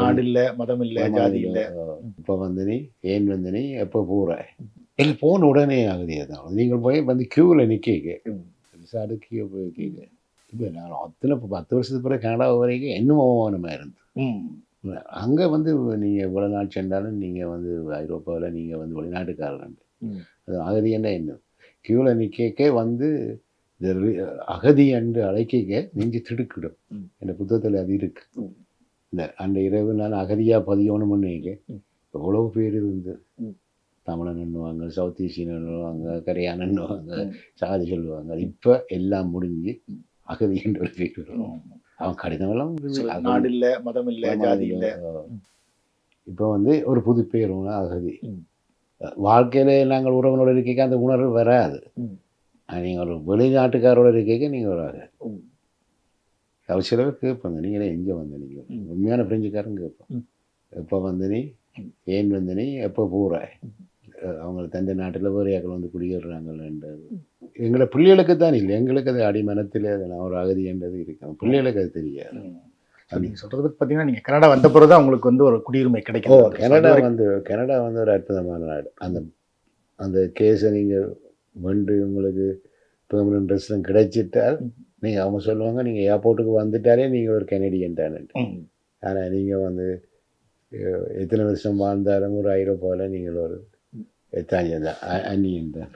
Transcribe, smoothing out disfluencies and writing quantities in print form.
நாடு இல்ல, மதம் இல்ல, ஜாதி இல்ல. இப்போ வந்து நீ ஏன் வந்து நீ எப்போ போகிற இல்லை போன உடனே அகதியாக தான் நீங்கள் போய் வந்து க்யூவில் நிற்க விசாடு கியூ போய் கேட்க இப்போ நான் அத்தனை இப்போ 10 வருஷத்துக்கு பிறகு கனடா வரைக்கும் இன்னும் அவமானமாக இருந்து அங்கே வந்து நீங்கள் இவ்வளோ நாள் சென்றாலும் நீங்கள் வந்து ஐரோப்பாவில் நீங்கள் வந்து வெளிநாட்டுக்காரன் அது அகதி என்ன என்ன க்யூவில் நிற்க வந்து அகதி என்று அழைக்க நெஞ்சு திடுக்கிடும் என் புத்தகத்தில் அது இருக்கு இந்த அந்த இரவு நான் அகதியாக பதியணும்னு எவ்வளோ பேர் இருந்து தமிழன் எண்ணுவாங்க, சவுத் ஈஸ்டியன் எண்ணுவாங்க, கரையான் எண்ணுவாங்க, சாதி சொல்லுவாங்க. இப்போ எல்லாம் முடிஞ்சு அகதி என்ற ஒரு பேர் வரும். அவன் கடிதமெல்லாம் நாடு இல்லை, மதம் இல்லை, ஜாதி இல்லை. இப்போ வந்து ஒரு புது பேர் அகதி. வாழ்க்கையில் நாங்கள் உறவினோட இருக்க அந்த உணர்வு வராது. நீங்கள் ஒரு வெளிநாட்டுக்காரோட இருக்க நீங்கள் வராது. அவர் சில பேர் கேட்பாங்க நீங்களே எங்கே வந்து நீங்கள் உண்மையான பிரெஞ்சுக்காரங்க கேட்பாங்க எப்போ வந்து நீ ஏன் வந்து நீ எப்போ போகிற அவங்க தந்தை நாட்டில் வேறு யாக்கள் வந்து குடியேறுறாங்கன்றது எங்களை பிள்ளைகளுக்கு தான் இல்லை எங்களுக்கு அது அடிமனத்தில் நான் ஒரு அகதி என்றது இருக்கேன் பிள்ளைகளுக்கு அது தெரியாது. நீங்கள் சொல்கிறது பார்த்தீங்கன்னா நீங்கள் கனடா வந்த பிறகு தான் உங்களுக்கு வந்து ஒரு குடியுரிமை கிடைக்கும். கனடா வந்து ஒரு அற்புதமான நாடு. அந்த அந்த கேஸை நீங்கள் வந்து உங்களுக்கு பெர்மனன்ட் ரெசிடென்ட் கிடைச்சிட்டால் நீங்கள் அவங்க சொல்லுவாங்க நீங்கள் ஏர்போர்ட்டுக்கு வந்துட்டாலே நீங்கள் ஒரு கெனடியன் தானே. ஆனால் நீங்கள் வந்து எத்தனை வருஷம் வாழ்ந்தாலும் ஒரு ஐரோப்பாவில் நீங்கள் ஒரு இத்தாலியன் தான் அந்நியன் தான்.